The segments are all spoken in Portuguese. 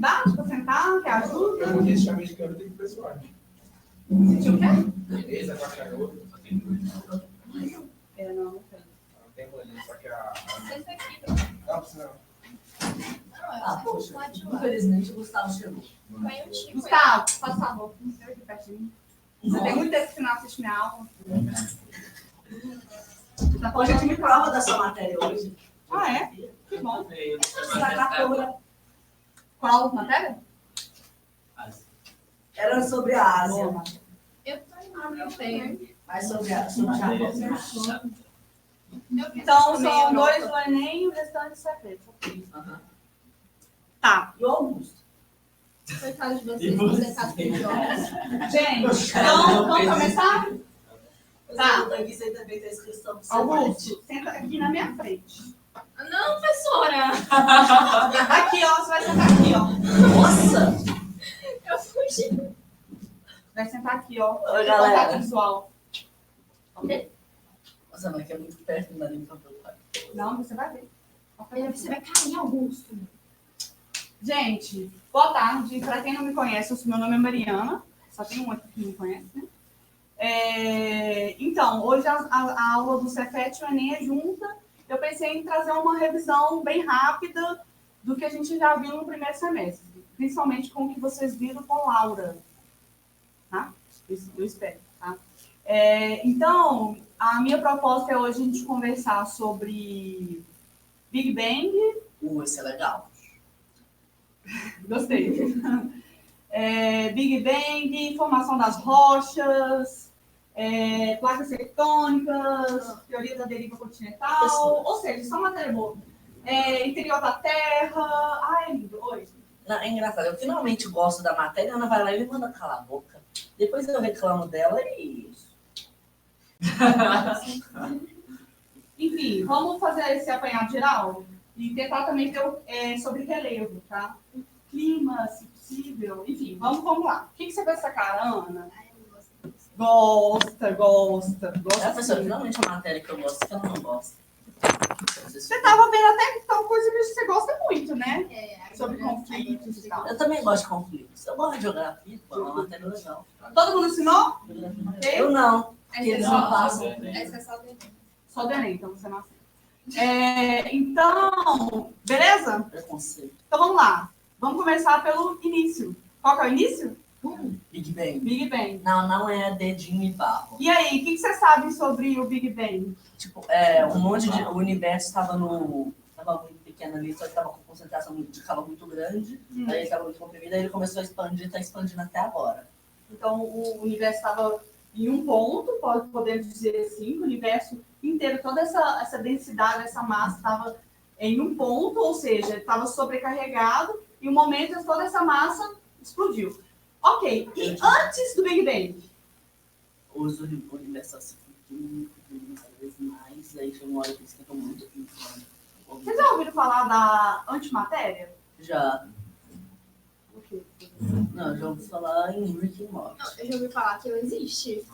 dificuldade para sentar? Quer ajuda? Eu conheço americano, tem pessoal. Sentiu o quê? Beleza, com a garota. Não tem. Não tem mulher, só que a. Senta aqui. Não, precisa. Poxa, Infelizmente o Gustavo chegou. vai um tipo. Gustavo, faz favor. Você aqui pertinho. Você tem muito tempo que não assiste minha aula. Tá Hoje eu falando tive prova da sua matéria hoje. Ah, é? Que bom. Sacatora. Qual matéria? Era sobre a Ásia. Eu tô eu tenho. Mas sobre a Japão. Então, são 2 do Enem e o restante secreto. Tá. E o Augusto. Coitado de vocês, você tá com jogos. Gente, então, vamos começar? Tá. Aqui você também tem inscrição pro seu Augusto, senta aqui na minha frente. Não, professora! Aqui, ó. Você vai sentar aqui, ó. Nossa! Eu fugi. Vai sentar aqui, ó. Oi, galera. Contato visual. Ok? Nossa, mas que é muito perto, não dá nem pra preocupar. Não, você vai ver. Você vai cair, Augusto. Gente, boa tarde. Para quem não me conhece, meu nome é Mariana. Só tem um aqui que me conhece, né? Então, hoje a aula do Cefet e o Enem é junta. Eu pensei em trazer uma revisão bem rápida do que a gente já viu no primeiro semestre. Principalmente com o que vocês viram com Laura. Tá? Isso eu espero, tá? Então, a minha proposta é hoje a gente conversar sobre Big Bang. Isso é legal. Gostei. Big Bang, formação das rochas, placas tectônicas, teoria da deriva continental, ou seja, só matéria boa. Interior da Terra. Ai, lindo. Oi. Não, é engraçado, eu finalmente gosto da matéria, a Ana vai lá e me manda calar a boca. Depois eu reclamo dela e isso. Enfim, vamos fazer esse apanhado geral e tentar também ter sobre relevo, tá? Clima, se possível, enfim, vamos lá. O que você vai sacar, Ana? Gosta. Professora, Sim. finalmente a matéria que eu gosto, que ela não gosta. Você estava vendo até que são coisas que você gosta muito, né? Sobre conflitos e tal. Eu também gosto de conflitos. Eu gosto de geografia, pô, é uma matéria legal. Todo mundo ensinou? Eu não, porque eles não passam. Essa é só do Enem. Só do Enem, então você não aceita. Então, beleza? Preconceito. Então vamos lá. Vamos começar pelo início. Qual que é o início? Big Bang. Big Bang. Não é dedinho e barro. E aí, o que você sabe sobre o Big Bang? Tipo, um monte de... O universo estava muito pequeno ali, só que estava com concentração de calor muito grande. Aí ele estava muito comprimido, aí ele começou a expandir, está expandindo até agora. Então, o universo estava em um ponto, podemos dizer assim, o universo inteiro, toda essa densidade, essa massa estava em um ponto, ou seja, estava sobrecarregado, e um momento toda essa massa explodiu. Ok, e antes do Big Bang? Hoje o universo está se comprimindo cada vez mais, aí chega uma hora que esquenta muito. Vocês já ouviram falar da antimatéria? Já. O quê? Não, já ouvi falar em Rick and Morty. Não, eu já ouvi falar que não existe.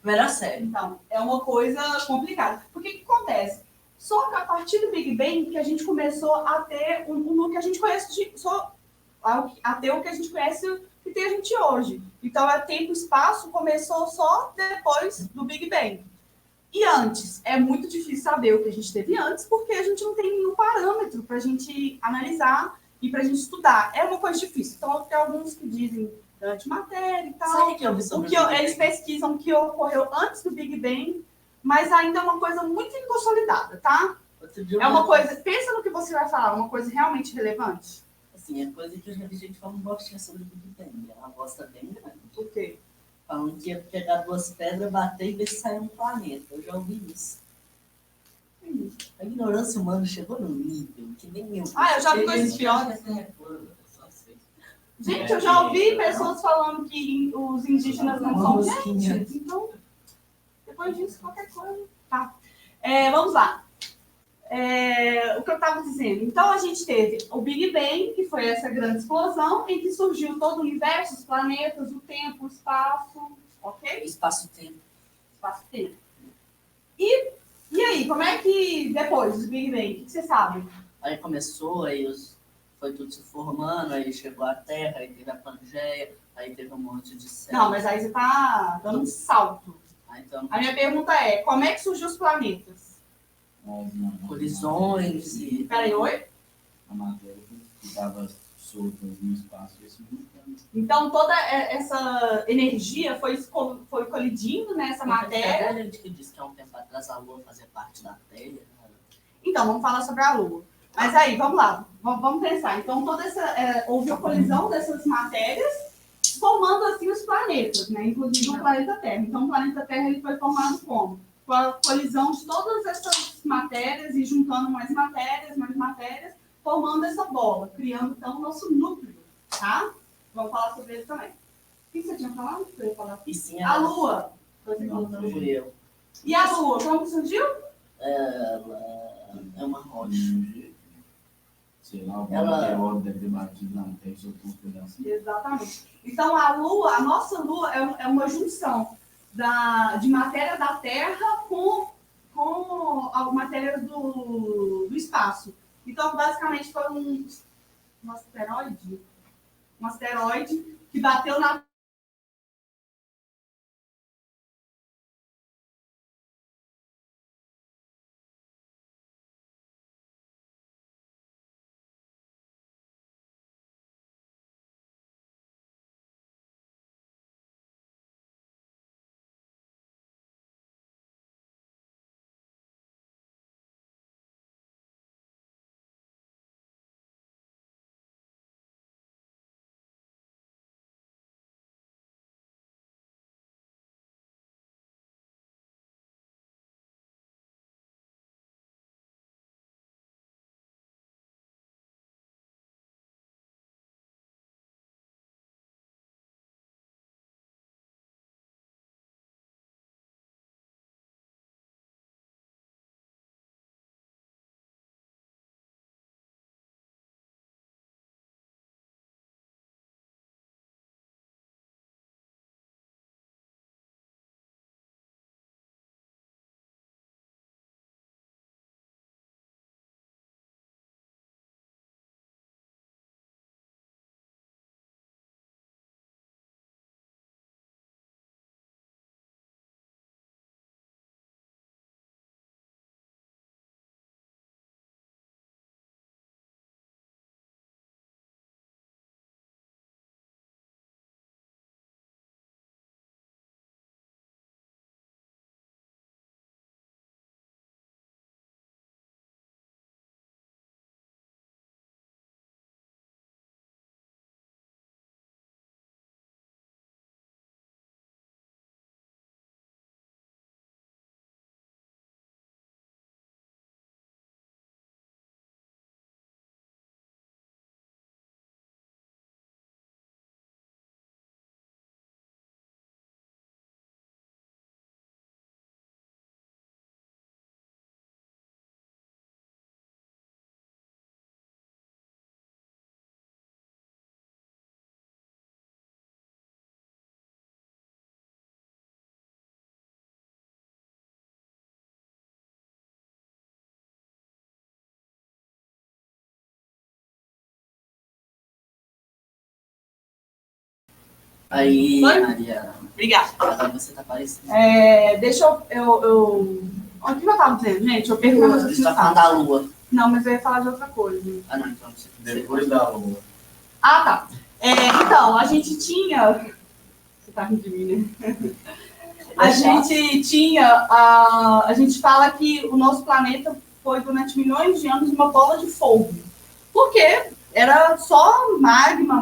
Melhor série. Então, é uma coisa complicada. Porque o que acontece? Só que a partir do Big Bang que a gente começou a ter o que a gente conhece a ter o que a gente conhece que tem a gente hoje. Então, tempo e espaço começou só depois do Big Bang. E antes, é muito difícil saber o que a gente teve antes, porque a gente não tem nenhum parâmetro para a gente analisar e para a gente estudar. É uma coisa difícil. Então, tem alguns que dizem da antimatéria e tal. Sabe o que eu vi sobre Eles pesquisam o que ocorreu antes do Big Bang, mas ainda é uma coisa muito inconsolidada, tá? É uma coisa... Pensa no que você vai falar, uma coisa realmente relevante. Assim, é coisa que eu já vi gente falando bostinha sobre o Big Bang. É uma bosta bem grande. Por quê? Falando que ia pegar 2 pedras, bater e ver se saiu um planeta. Eu já ouvi isso. A ignorância humana chegou num nível que nem eu. Eu já vi coisas piores. Gente, eu já ouvi pessoas falando que os indígenas não são gente. Então, depois disso, qualquer coisa. Tá. Vamos lá. O que eu estava dizendo. Então, a gente teve o Big Bang, que foi essa grande explosão, em que surgiu todo o universo, os planetas, o tempo, o espaço, ok? Espaço-tempo. Espaço-tempo. E aí, como é que depois do Big Bang, o que você sabe? Aí começou, aí os foi tudo se formando, aí chegou a Terra, aí teve a Pangeia, aí teve um monte de céu. Não, mas aí você tá dando um salto. Ah, então, A minha pergunta é, como é que surgiu os planetas? colisões e... Peraí, oi? A matéria que estava solta no espaço e esse mundo. Então, toda essa energia foi colidindo nessa matéria. A gente que disse que há um tempo atrás a Lua fazia parte da Terra. Então, vamos falar sobre a Lua. Mas aí, vamos lá, vamos pensar. Então, houve a colisão dessas matérias, formando assim os planetas, né? Inclusive o planeta Terra. Então, o planeta Terra ele foi formado como? Com a colisão de todas essas matérias e juntando mais matérias, formando essa bola, criando então o nosso núcleo, tá? Vamos falar sobre ele também. O que você tinha falado? Eu ia falar. E sim, A Lua. Você não falou. fui eu. E a Lua, como que surgiu? Ela é uma rocha. Sei lá, algum Ela- meteoro deve ter batido na Terra e soltou um pedacinho. Exatamente. Então, a nossa Lua é uma junção de matéria da Terra com as matérias do espaço. Então, basicamente, foi um asteroide que bateu na Aí, Oi? Maria, Obrigada. agora você tá parecendo. Deixa eu... O que eu estava dizendo, gente? Eu pergunto A gente tá falando da Lua. Não, mas eu ia falar de outra coisa. Ah, não, então você... Depois da Lua. Ah, tá. Então, a gente tinha... Você tá rindo de mim, né? A gente tinha... A gente fala que o nosso planeta foi, durante milhões de anos, uma bola de fogo. Por quê? Era só magma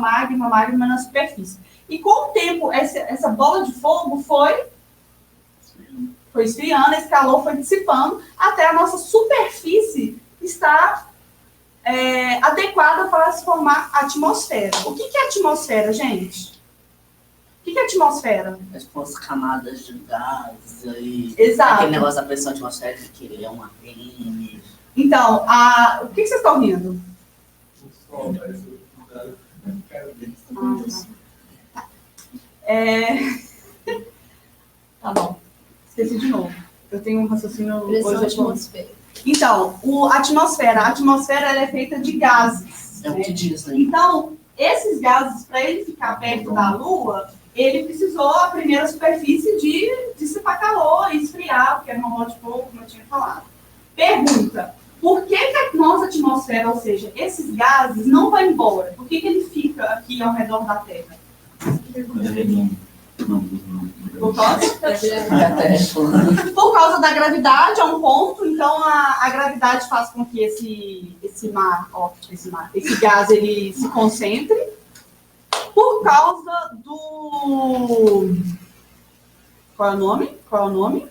na superfície. E com o tempo, essa bola de fogo foi esfriando, esse calor foi dissipando, até a nossa superfície estar adequada para se formar a atmosfera. O que é atmosfera, gente? O que é atmosfera? Tipo, as camadas de gás aí. Exato. Aquele negócio da pressão atmosférica que é uma PM. Então, o que vocês estão rindo? Tá bom. Esqueci de novo. Eu tenho um raciocínio... Pressão hoje eu tô- atmosférica. Então, a atmosfera ela é feita de gases. É o que diz, né? Então, esses gases, para ele ficar perto da Lua, ele precisou a primeira superfície de dissipar calor e esfriar, porque era uma bola de fogo, como eu tinha falado. Pergunta: por que a nossa atmosfera, ou seja, esses gases, não vão embora? Por que ele fica aqui ao redor da Terra? Quando é redondo. Não. Por causa? É, Por causa da gravidade, é um ponto. Então, a gravidade faz com que esse gás ele se concentre. Por causa do... Qual é o nome?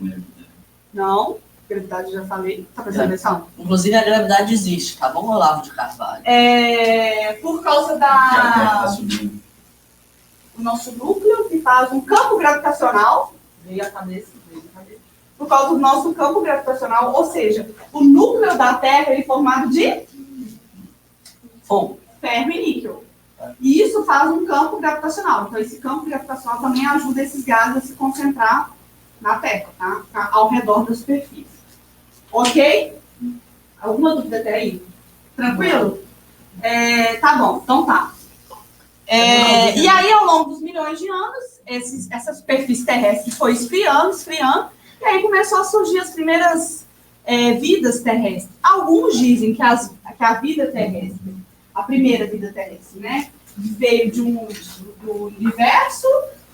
Não. Gravidade, já falei. Tá prestando atenção? Inclusive, a gravidade existe, tá bom, Olavo de Carvalho? Por causa Que a Terra da... tá subindo. o nosso núcleo, que faz um campo gravitacional. Veio a cabeça. Por causa do nosso campo gravitacional, ou seja, o núcleo da Terra ele é formado de Fogo. ferro e níquel. E isso faz um campo gravitacional. Então, esse campo gravitacional também ajuda esses gases a se concentrar na Terra, tá? Ao redor da superfície. Ok? Alguma dúvida até aí? Tranquilo? Tá bom, então tá. E aí, ao longo dos milhões de anos, essa superfície terrestre foi esfriando, e aí começou a surgir as primeiras vidas terrestres. Alguns dizem que a vida terrestre, a primeira vida terrestre, né, veio do universo,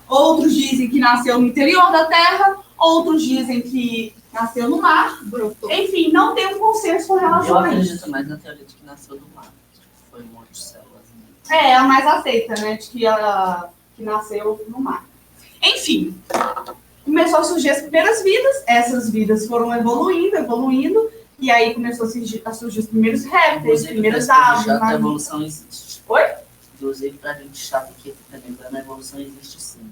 outros dizem que nasceu no interior da Terra, outros dizem que nasceu no mar. Enfim, não tem um consenso com Eu relação a isso. acredito mais na teoria de que nasceu do mar. Foi um monte de células. É a mais aceita, né? De que ela que nasceu no mar. Enfim, começou a surgir as primeiras vidas. Essas vidas foram evoluindo. E aí começou a surgir os primeiros répteis, as primeiras aves. A evolução existe. Oi? Inclusive, pra gente chato aqui, tá lembrando, a evolução existe sim.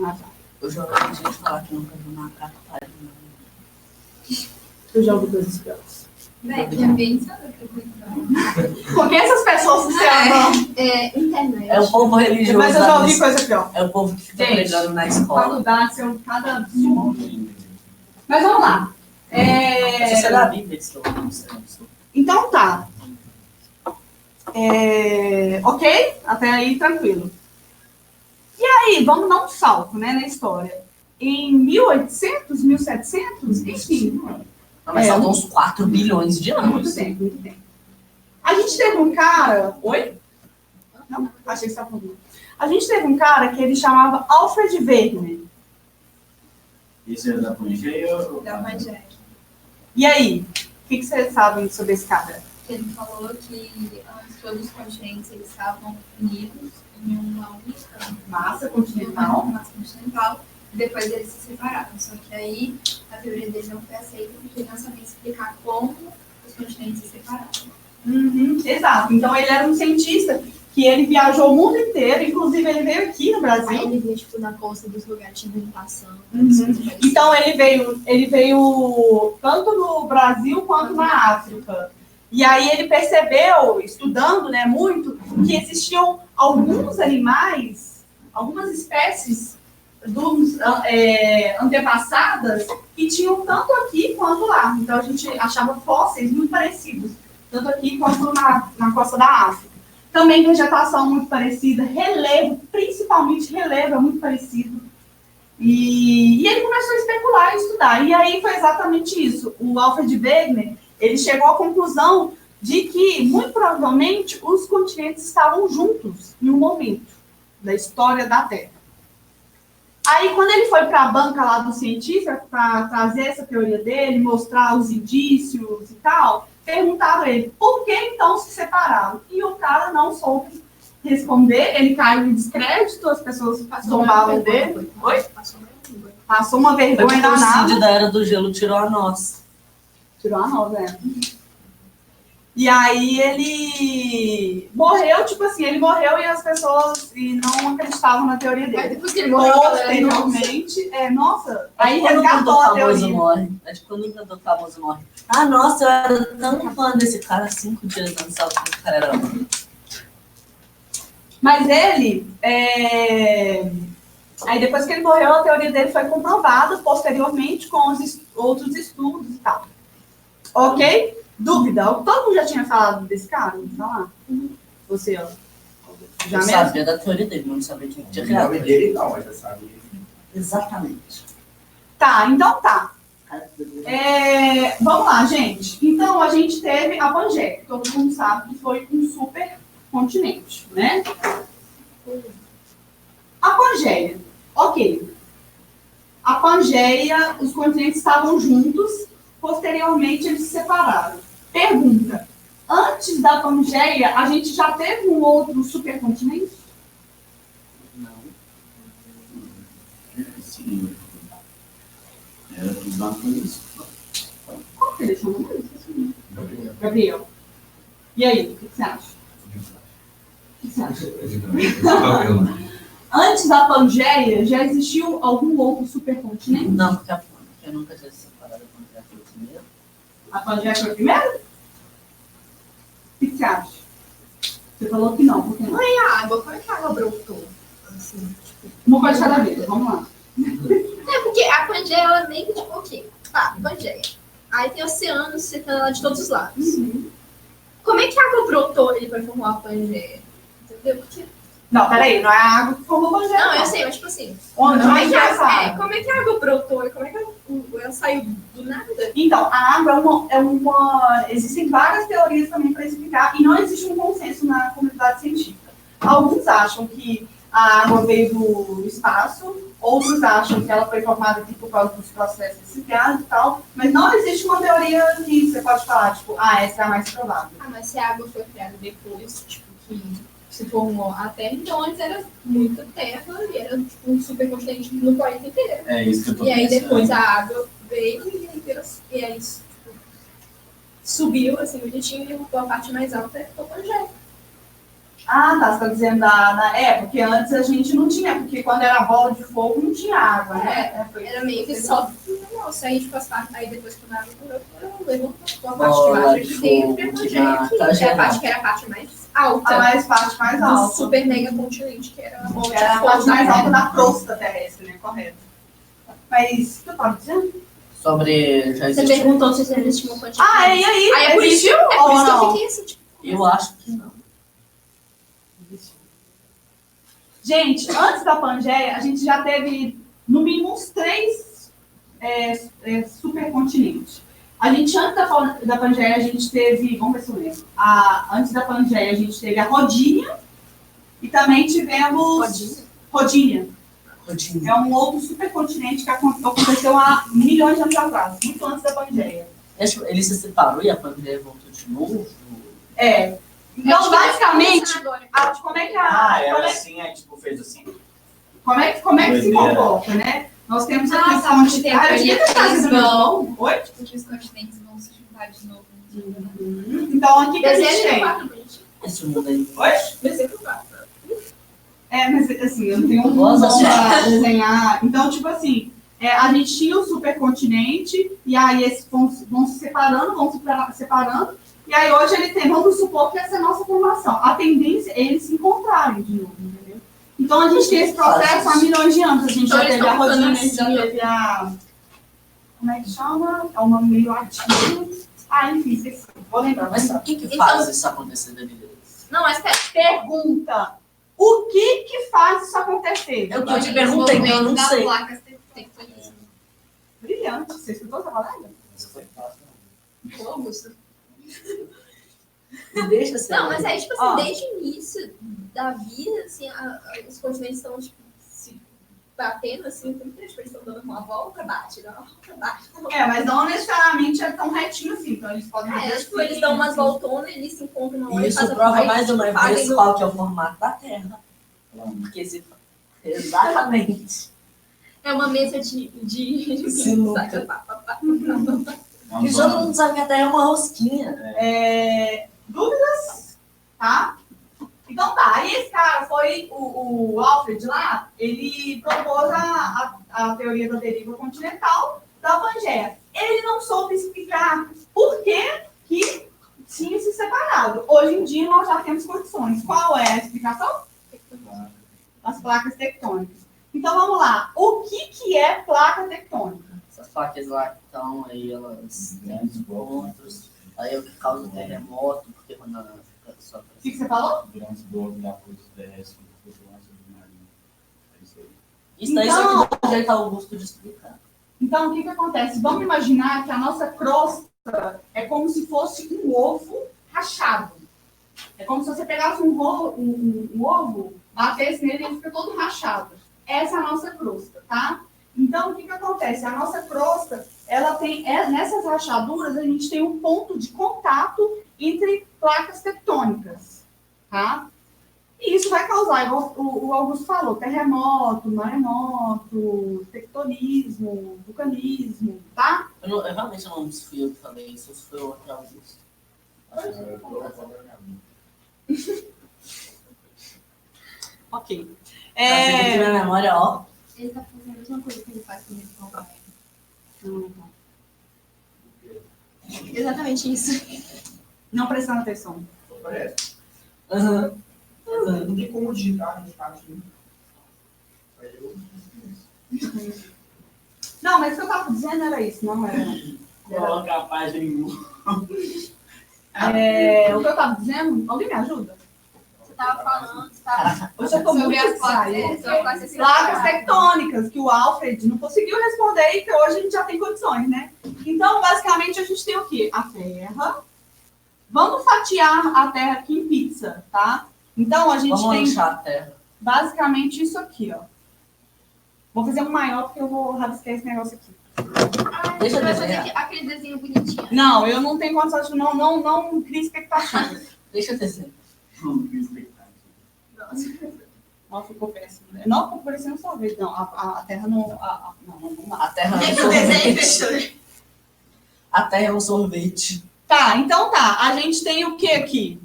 Ah, tá. Eu já ouvi gente falar que nunca viu macaco parindo. Eu já ouvi coisas piores. Véi, também sabe o que eu Com quem essas pessoas se amam? internet. É o povo religioso. Mas eu já ouvi da- coisa pior. É o povo que fica Gente, pregando na escola. Faculdade, são cada absurdo. Mas vamos lá. Isso é da Bíblia que estou falando. Então tá. Ok? Até aí, tranquilo. E aí, vamos dar um salto, né, na história. Em 1800, 1700, enfim. Não, mas são uns 4 bilhões de anos. Muito tempo, muito tempo. A gente teve um cara... Oi? Não? Achei que você estava falando. A gente teve um cara que ele chamava Alfred Wegener. Esse era da Pangeia ou... Da Pangeia. E aí? O que vocês sabem sobre esse cara? Ele falou que antes todos os continentes eles estavam unidos em uma única Massa continental. massa continental, e depois eles se separaram. Só que aí a teoria dele não foi aceita porque ele não sabia explicar como os continentes se separaram. Exato. Então ele era um cientista que ele viajou o mundo inteiro, inclusive ele veio aqui no Aí Brasil. ele veio tipo na costa dos lugares de vegetação. Então ele veio tanto no Brasil quanto na África. E aí ele percebeu, estudando, né, muito, que existiam alguns animais, algumas espécies antepassadas que tinham tanto aqui quanto lá. Então a gente achava fósseis muito parecidos, tanto aqui quanto na costa da África. Também vegetação muito parecida, relevo, principalmente relevo é muito parecido. E ele começou a especular e estudar. E aí foi exatamente isso. O Alfred Wegener, ele chegou à conclusão de que, muito provavelmente, os continentes estavam juntos em um momento da história da Terra. Aí, quando ele foi para a banca lá do cientista para trazer essa teoria dele, mostrar os indícios e tal, perguntaram a ele, por que então se separaram? E o cara não soube responder, ele caiu em descrédito, as pessoas zombavam dele. Oi? Passou uma Foi vergonha porque o danada. Cid da Era do Gelo tirou a nós. Tirou a nova, né? E aí ele morreu, tipo assim, ele morreu e as pessoas não acreditavam na teoria Aí dele. depois que ele morreu, a galera, nossa. Posteriormente, nossa, aí Quando o resgatou cantor a famoso teoria. morre. É tipo quando o cantor famoso morre. Ah, nossa, eu era tão fã desse cara 5 dias antes do o cara era bom. Mas ele, aí depois que ele morreu, a teoria dele foi comprovada posteriormente com os outros estudos e tal. Ok? Dúvida? Todo mundo já tinha falado desse cara? Vamos falar? Você, ó. Já Eu mesmo? sabia da teoria dele, mas não sabia quem tinha O criado. nome dele não, mas eu sabia. Exatamente. Tá, então tá. Vamos lá, gente. Então, a gente teve a Pangeia, que todo mundo sabe que foi um supercontinente, né? A Pangeia, ok. A Pangeia, os continentes estavam juntos, posteriormente eles se separaram. Pergunta, antes da Pangeia, a gente já teve um outro supercontinente? Não. Sim. Era tudo uma coisa. Qual que ele chama mesmo? Gabriel. E aí, o que você acha? O que você acha? Antes da Pangeia, já existiu algum outro supercontinente? Não, porque eu nunca tinha separado a Pangeia foi o primeiro. A Pangeia foi o primeiro? O que você acha? Você falou que não, por que não? A água, como é que a água brotou? Assim, tipo... Uma coisa de cada vez, vamos lá. É, porque a Pangeia, ela meio que tipo, ok, tá, Pangeia. Aí tem oceanos secando ela de todos os lados. Como é que a água brotou ali pra formar a Pangeia? Entendeu? Porque... Não, peraí, não é a água que formou a Pangeia. Não, eu sei, mas tipo assim, Onde como é que essa como é que a água brotou? E como é que ela saiu do nada? Então, a água existem várias teorias também para explicar e não existe um consenso na comunidade científica. Alguns acham que a água veio do espaço, outros acham que ela foi formada aqui por causa dos processos ciclados e tal, mas não existe uma teoria que você pode falar, tipo, essa é a mais provável. Ah, mas se a água foi criada depois, tipo, que se formou a Terra, então antes era muita terra e era tipo, um supercontinente no planeta inteiro. É isso que eu tô E aí pensando. depois a água veio e aí tipo, subiu assim bonitinho e a parte mais alta ficou Pangeia. Ah, tá, você tá dizendo porque antes a gente não tinha, porque quando era bola de fogo não tinha água, né? Era meio que só nossa, aí tipo, aí depois quando a água levantou a parte de Bola baixo de aqui dentro fogo, e a que Pangeia na aqui, trajetória. que é a parte que era a parte mais alta. A parte mais do alta. super mega continente, que era a bola de Era a fogo, parte mais né? alta da crosta terrestre, né? Correto. Mas, o que eu tava dizendo? Sobre. Já Você existe. perguntou se existe uma quantidade. E aí? Aí é por isso, existiu que ou eu não? fiquei assim, tipo, Eu acho que não. Gente, antes da Pangeia, a gente já teve, no mínimo, uns 3 supercontinentes. A gente, antes da Pangeia, a gente teve, vamos ver se eu lembro, antes da Pangeia, a gente teve a Rodínia e também tivemos... Rodínia. É um outro supercontinente que aconteceu há milhões de anos atrás, muito antes da Pangeia. Ele se separou e a Pangeia voltou de novo? Então, basicamente, agora. como é que Era assim, aí tipo fez assim. como é que se Doideira. comporta, né? Nós temos aqui os sabe que tem a teoria que eles vão... Oi? Porque os continentes vão se juntar de novo. Então, aqui que a gente Desenho tem. 4, bonitinho. Esse mundo aí. Oi? Desenho 4. Mas assim, eu não tenho um Nossa, bom pra desenhar. Então, tipo assim, a gente tinha o supercontinente, e aí esses vão se separando, e aí hoje vamos supor que essa é a nossa formação. A tendência é eles se encontrarem de novo, entendeu? Então a gente tem esse processo há milhões de anos. A gente Então, já eles teve a estão Rodina, a ficando gente já assim, teve a... Como é que chama? É um nome meio latino. Enfim, esqueci. Vou lembrar. Mas o que faz isso acontecer da vida deles? Não, mas pera. Pergunta. O que faz isso acontecer? Eu te perguntei, então eu não das sei. placas tectônicas. Brilhante. Você escutou essa palavra? Isso foi fácil. Pô, Augusto. Deixa ser. Não, mas aí, tipo assim, Ó. desde o início da vida, assim, os continentes estão, tipo, se batendo, assim, como que eles estão dando uma volta, bate, dá uma volta, bate. Mas não necessariamente é tão retinho assim. Então eles podem fazer Tipo, eles dão umas voltonas, eles se encontram uma hora e Isso fazem prova aí mais uma fazem vez no- qual que é o formato da Terra. Porque se... Exatamente. É uma mesa de Sinuca. E todo mundo sabe que a Terra é uma rosquinha. Dúvidas? Tá? Então tá, aí esse cara foi, o Alfred lá, ele propôs a teoria da deriva continental da Pangeia. Ele não soube explicar por que tinha se separado. Hoje em dia nós já temos condições. Qual é a explicação? As placas tectônicas. Então vamos lá. O que é placa tectônica? Essas placas lá que estão aí, elas têm os pontos. Aí é o que causa terremoto, porque quando ela fica só O que você falou? Durante o orbe da força terrestre, flutuância do mar. É isso aí. Isso daí Então- só que dá um jeito Augusto de explicar. Então, o que acontece? Vamos imaginar que a nossa crosta é como se fosse um ovo rachado. É como se você pegasse um ovo, batesse nele e ele fica todo rachado. Essa é a nossa crosta, tá? Então, o que acontece? A nossa crosta, ela tem, nessas rachaduras, a gente tem um ponto de contato entre placas tectônicas, tá? E isso vai causar, igual o Augusto falou, terremoto, maremoto, tectonismo, vulcanismo, tá? Eu realmente não fui eu que falei isso, foi o outro Augusto. Eu tô falando na minha. Ok. Assim que minha memória, ó. Ele tá fazendo a mesma coisa que ele faz comigo com o pai. Exatamente isso. Não prestando atenção. Parece. Aham. Não tem como digitar no chat. Aí eu. Não, mas o que eu tava dizendo era isso, não era. Coloca a página em um. O que eu tava dizendo, alguém me ajuda? Você tava falando, você tava Eu já tô muito sobre as placas, distraída. sobre placas Placas tectônicas, que o Alfred não conseguiu responder e que hoje a gente já tem condições, né? Então, basicamente, a gente tem o quê? A Terra. Vamos fatiar a Terra aqui em pizza, tá? Então, a gente Vamos tem lanchar a terra. basicamente isso aqui, ó. Vou fazer um maior porque eu vou rabiscar esse negócio aqui. Ah, Deixa eu você vai fazer desenhar. aquele desenho bonitinho. Não, eu não tenho condições de não cria expectativas. Deixa eu descer. Não tem expectativa. Nossa. Ó, ficou péssimo. Né? Não, ficou parecendo sorvete. Não, a Terra não... não, A terra é um Deixa eu desenho, sorvete. fechou. A terra é um sorvete. Tá, então tá. A gente tem o que aqui?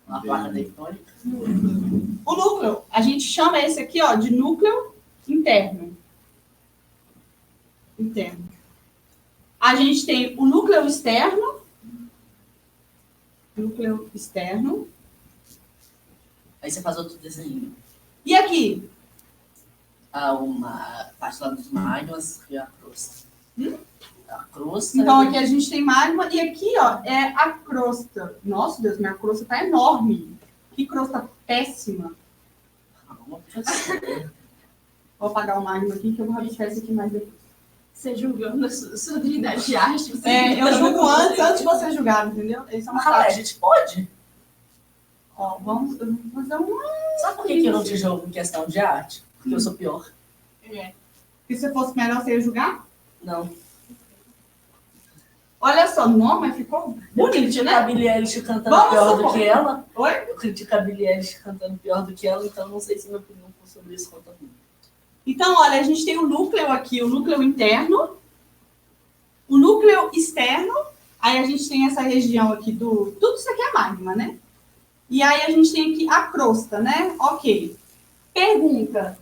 Uma placa tectônica. O núcleo. A gente chama esse aqui, ó, de núcleo interno. Interno. A gente tem o núcleo externo. Núcleo externo. Aí você faz outro desenho. E aqui? Uma parte lá dos magmas e a crosta. A crosta. Então aqui a gente tem magma. E aqui, ó, é a crosta. Nossa, Deus, minha crosta tá enorme. Que crosta péssima. Vou apagar o magma aqui, que eu vou rabiscar isso aqui mais depois. Você julgando a sua habilidade de arte. Você Eu julgo antes de você julgar, entendeu? Isso é uma Ah, a tática. gente pode? Ó, eu vou fazer uma... Sabe por que eu não te jogo em questão de arte? Porque eu sou pior. Se você fosse melhor, você ia julgar? Não. Olha só, não, mas ficou Eu bonito, critico né? a Billie Eilish cantando Vamos pior supor. do que ela. Oi? Eu critico a Billie Eilish cantando pior do que ela, então não sei se minha opinião sobre isso conta muito. Então, olha, a gente tem o núcleo aqui, o núcleo interno, o núcleo externo, aí a gente tem essa região aqui do... Tudo isso aqui é magma, né? E aí a gente tem aqui a crosta, né? Ok. Pergunta.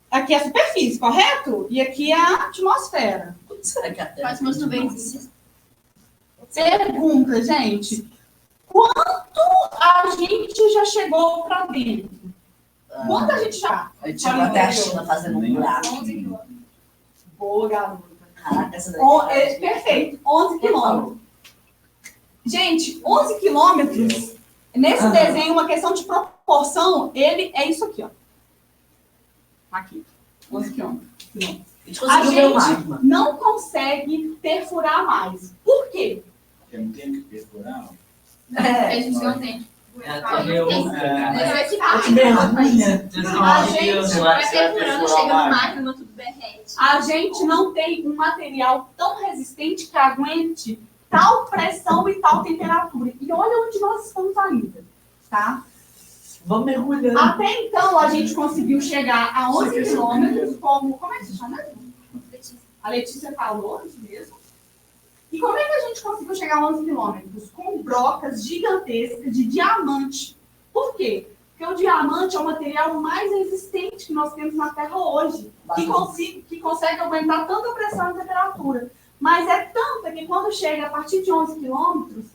Aqui é a superfície, correto? E aqui é a atmosfera. Quanto será que a Terra faz umas tem de nuvens. massa? Pergunta, gente. Quanto a gente já chegou para dentro? Quanto a gente já? A gente chegou até a China fazendo um buraco. 11 quilômetros. Boa, garota. Caraca, essa daí. Perfeito, 11 quilômetros. Gente, 11 quilômetros, nesse desenho, uma questão de proporção, ele é isso aqui, ó. Aqui, 11 quilômetros. A gente A conseguiu ver o gente magma. não consegue perfurar mais. Por quê? Porque não tem que perfurar. A gente não tem. Vergonha. A gente Vai perfurando, chega no máximo, tudo derrete. A gente não tem um material tão resistente que aguente tal pressão e tal temperatura. E olha onde nós estamos ainda, tá? Vamos mergulhando. Até então, a gente conseguiu chegar a 11 quilômetros, como é que se chama? A Letícia falou isso mesmo. E como é que a gente conseguiu chegar a 11 quilômetros? Com brocas gigantescas de diamante. Por quê? Porque o diamante é o material mais resistente que nós temos na Terra hoje, que consegue aguentar tanta pressão e temperatura. Mas é tanta que quando chega a partir de 11 quilômetros,